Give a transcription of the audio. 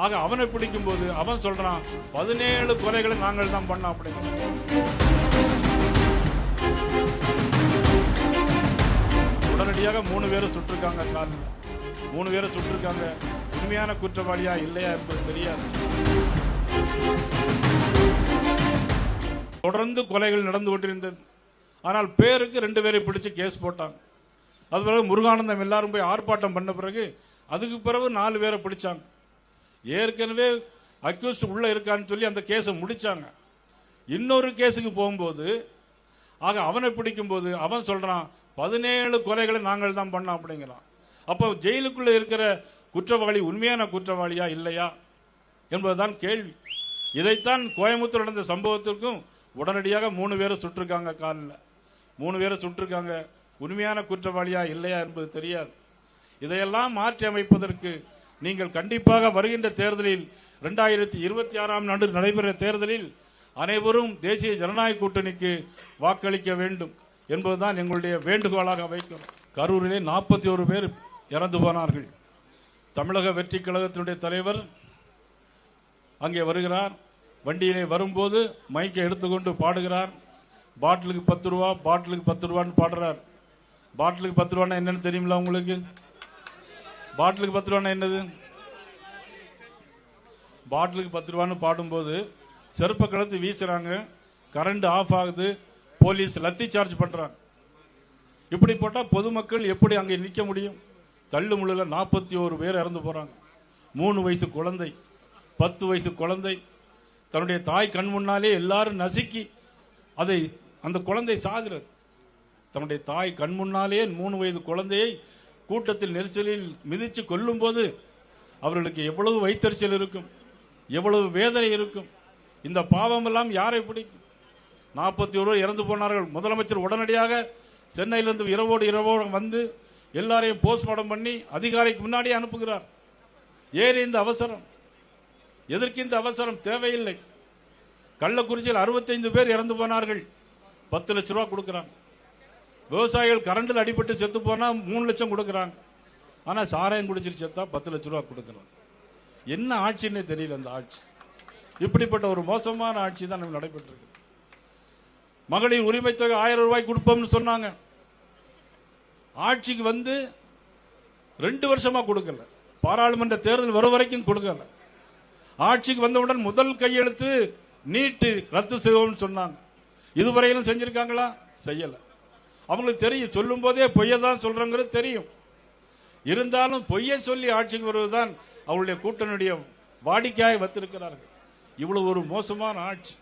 ஆக அவனை பிடிக்கும் போது அவன் சொல்றான் 17 கொலைகளை நாங்கள் தான் பண்ணோம் அப்படிங்கிற. உடனடியாக 3 பேரை சுட்டிருக்காங்க. காலில் 3 பேரை சுட்டிருக்காங்க. உண்மையான குற்றவாளியா இல்லையா என்பது தெரியாது. தொடர்ந்து கொலைகள் நடந்து கொண்டிருந்தது. ஆனால் பேருக்கு 2 பேரை பிடிச்சு கேஸ் போட்டாங்க. அது பிறகு முருகானந்தம் எல்லாரும் போய் ஆர்ப்பாட்டம் பண்ண பிறகு அதுக்கு பிறகு 4 பேரை பிடிச்சாங்க. ஏற்கனவே அக்யூஸ்ட் உள்ள இருக்கான்னு சொல்லி அந்த கேஸை முடிச்சாங்க. இன்னொரு கேஸுக்கு போகும்போது ஆக அவனை பிடிக்கும் போது அவன் சொல்றான் 17 கொலைகளை நாங்கள் தான் பண்ணோம் அப்படிங்கிறான். அப்போ ஜெயிலுக்குள்ள இருக்கிற குற்றவாளி உண்மையான குற்றவாளியா இல்லையா என்பதுதான் கேள்வி. இதைத்தான் கோயம்புத்தூர் நடந்த சம்பவத்திற்கும் உடனடியாக 3 பேரை சுட்டிருக்காங்க. காலில் 3 பேரை சுட்டிருக்காங்க. உண்மையான குற்றவாளியா இல்லையா என்பது தெரியாது. இதையெல்லாம் மாற்றி அமைப்பதற்கு நீங்கள் கண்டிப்பாக வருகின்ற தேர்தலில் 2026ஆம் ஆண்டு நடைபெற தேர்தலில் அனைவரும் தேசிய ஜனநாயக கூட்டணிக்கு வாக்களிக்க வேண்டும் என்பதுதான் எங்களுடைய வேண்டுகோளாக வைக்கிறோம். கரூரிலே 41 பேர் இறந்து போனார்கள். தமிழக வெற்றி கழகத்தினுடைய தலைவர் அங்கே வருகிறார். வண்டியிலே வரும்போது மைக்கை எடுத்துக்கொண்டு பாடுகிறார். பாட்டிலுக்கு 10 ரூபா, பாட்டிலுக்கு 10 ரூபான்னு பாடுறார். பாட்டிலுக்கு 10 ரூபான்னா என்னன்னு தெரியுங்களா உங்களுக்கு? பாட்டிலுக்கு 10 ரூபான்னா என்னது? பாட்டிலுக்கு 10 ரூபான்னு பாடும்போது செருப்ப கலத்து வீசுறாங்க. கரண்ட் ஆஃப் ஆகுது. போலீஸ் லத்தி சார்ஜ் பண்றாங்க. இப்படி போட்டா பொதுமக்கள் எப்படி அங்கே நிற்க முடியும்? தள்ளு முள்ளுல 41 பேர் இறந்து போறாங்க. 3 வயசு குழந்தை, 10 வயசு குழந்தை தன்னுடைய தாய் கண் முன்னாலே எல்லாரும் நசுக்கி அந்த குழந்தை சாகிறது. தன்னுடைய தாய் கண் முன்னாலே 3 வயது குழந்தையை கூட்டத்தில் நெரிசலில் மிதித்து கொல்லும் போது அவர்களுக்கு எவ்வளவு வைத்தறிச்சல் இருக்கும், எவ்வளவு வேதனை இருக்கும். இந்த பாவம் எல்லாம் யாரை பிடிக்கும்? 41 இறந்து போனார்கள். முதலமைச்சர் உடனடியாக சென்னையிலிருந்து இரவோடு வந்து எல்லாரையும் போஸ்ட்மார்ட்டம் பண்ணி அதிகாரிக்கு முன்னாடியே அனுப்புகிறார். ஏன் இந்த அவசரம்? எதற்கு இந்த அவசரம்? தேவையில்லை. கள்ளக்குறிச்சியில் 65 பேர் இறந்து போனார்கள். 10 லட்சம் ரூபாய் கொடுக்கிறாங்க. விவசாயிகள் கரண்டில் அடிபட்டு செத்து போனா 3 லட்சம் கொடுக்கிறாங்க. ஆனா சாராயம் குடிச்சிட்டு செத்தா 10 லட்சம் ரூபாய் கொடுக்கிறாங்க. என்ன ஆட்சின்னு தெரியல. அந்த ஆட்சி இப்படிப்பட்ட ஒரு மோசமான ஆட்சி தான் நடைபெற்று இருக்கு. மகளிர் உரிமை தொகை 1000 ரூபாய் கொடுப்போம்னு சொன்னாங்க. ஆட்சிக்கு வந்து 2 வருஷமா கொடுக்கல. பாராளுமன்ற தேர்தல் வரும் வரைக்கும் கொடுக்கல. ஆட்சிக்கு வந்தவுடன் முதல் கையெழுத்து நீட்டு ரத்து செய்வோம்னு சொன்னாங்க. இதுவரையிலும் செஞ்சிருக்காங்களா? செய்யல. அவங்களுக்கு தெரியும், சொல்லும் போதே பொய்யை தான் சொல்றாங்கிறது தெரியும். இருந்தாலும் பொய்யை சொல்லி ஆட்சிக்கு வருவதுதான் அவருடைய கூட்டணியுடைய வாடிக்கையாக வைத்திருக்கிறார்கள். இவ்வளவு ஒரு மோசமான ஆட்சி.